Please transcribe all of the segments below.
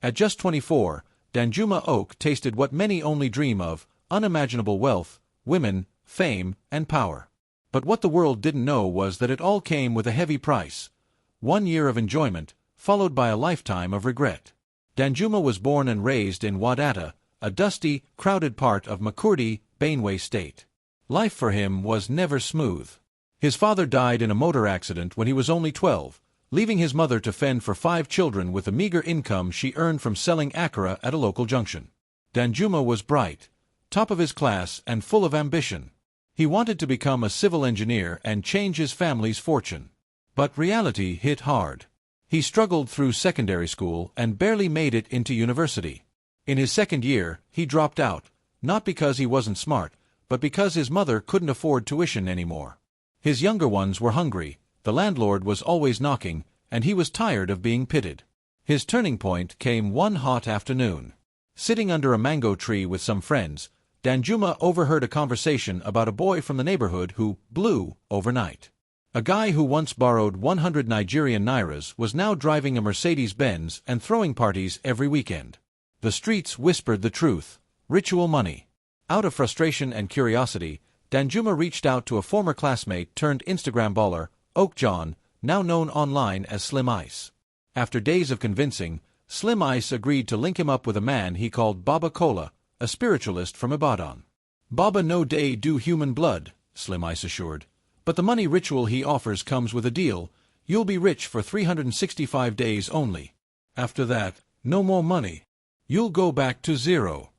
At just 24, Danjuma Oak tasted what many only dream of: unimaginable wealth, women, fame, and power. But what the world didn't know was that it all came with a heavy price. 1 year of enjoyment, followed by a lifetime of regret. Danjuma was born and raised in Wadata, a dusty, crowded part of Makurdi, Benue State. Life for him was never smooth. His father died in a motor accident when he was only 12, leaving his mother to fend for 5 children with a meager income she earned from selling akara at a local junction. Danjuma was bright, top of his class, and full of ambition. He wanted to become a civil engineer and change his family's fortune. But reality hit hard. He struggled through secondary school and barely made it into university. In his second year, he dropped out, not because he wasn't smart, but because his mother couldn't afford tuition anymore. His younger ones were hungry, the landlord was always knocking, and he was tired of being pitted. His turning point came one hot afternoon. Sitting under a mango tree with some friends, Danjuma overheard a conversation about a boy from the neighborhood who blew overnight. A guy who once borrowed 100 Nigerian nairas was now driving a Mercedes-Benz and throwing parties every weekend. The streets whispered the truth: ritual money. Out of frustration and curiosity, Danjuma reached out to a former classmate turned Instagram baller, Oak John, now known online as Slim Ice. After days of convincing, Slim Ice agreed to link him up with a man he called Baba Kola, a spiritualist from Ibadan. "Baba no day do human blood," Slim Ice assured. "But the money ritual he offers comes with a deal: you'll be rich for 365 days only. After that, no more money. You'll go back to zero."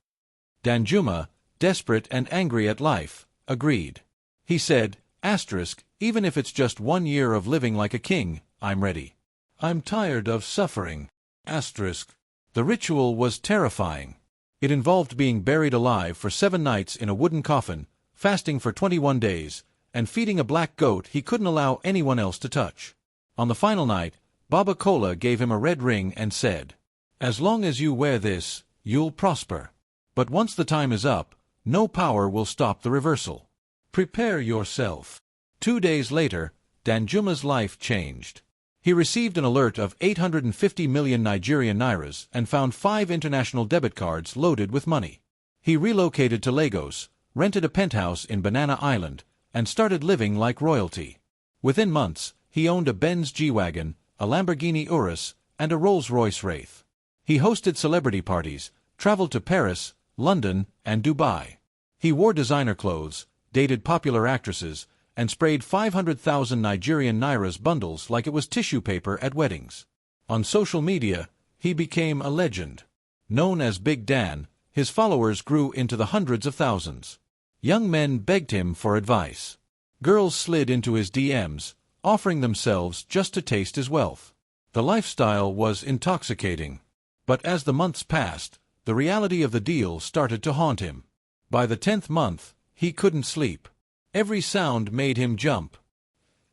Danjuma, desperate and angry at life, agreed. He said, "Even if it's just 1 year of living like a king, I'm ready. I'm tired of suffering." The ritual was terrifying. It involved being buried alive for 7 nights in a wooden coffin, fasting for 21 days, and feeding a black goat he couldn't allow anyone else to touch. On the final night, Baba Kola gave him a red ring and said, "As long as you wear this, you'll prosper. But once the time is up, no power will stop the reversal. Prepare yourself." 2 days later, Danjuma's life changed. He received an alert of 850 million Nigerian nairas and found 5 international debit cards loaded with money. He relocated to Lagos, rented a penthouse in Banana Island, and started living like royalty. Within months, he owned a Benz G-Wagon, a Lamborghini Urus, and a Rolls-Royce Wraith. He hosted celebrity parties, traveled to Paris, London, and Dubai. He wore designer clothes, dated popular actresses, and sprayed 500,000 Nigerian nairas bundles like it was tissue paper at weddings. On social media, he became a legend. Known as Big Dan, his followers grew into the hundreds of thousands. Young men begged him for advice. Girls slid into his DMs, offering themselves just to taste his wealth. The lifestyle was intoxicating. But as the months passed, the reality of the deal started to haunt him. By the 10th month, he couldn't sleep. Every sound made him jump.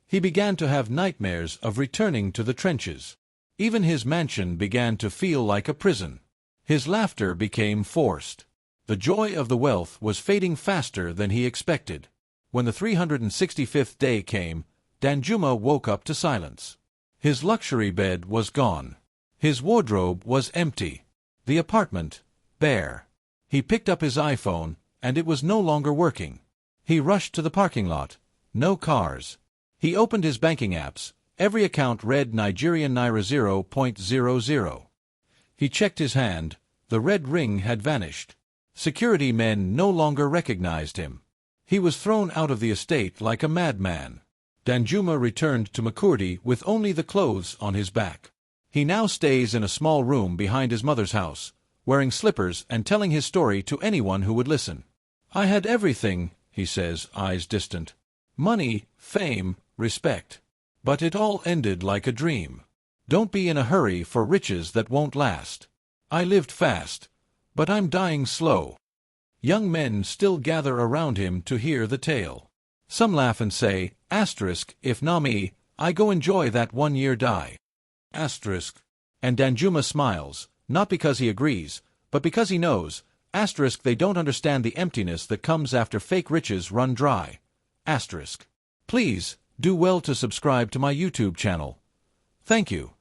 He began to have nightmares of returning to the trenches. Even his mansion began to feel like a prison. His laughter became forced. The joy of the wealth was fading faster than he expected. When the 365th day came, Danjuma woke up to silence. His luxury bed was gone. His wardrobe was empty. The apartment, bare. He picked up his iPhone, and it was no longer working. He rushed to the parking lot. No cars. He opened his banking apps. Every account read Nigerian Naira 0.00. He checked his hand. The red ring had vanished. Security men no longer recognized him. He was thrown out of the estate like a madman. Danjuma returned to Makurdi with only the clothes on his back. He now stays in a small room behind his mother's house, wearing slippers and telling his story to anyone who would listen. "I had everything," he says, eyes distant. "Money, fame, respect. But it all ended like a dream. Don't be in a hurry for riches that won't last. I lived fast, but I'm dying slow." Young men still gather around him to hear the tale. Some laugh and say, "If not me, I go enjoy that 1 year die." And Danjuma smiles, not because he agrees, but because he knows, they don't understand the emptiness that comes after fake riches run dry. Please, do well to subscribe to my YouTube channel. Thank you.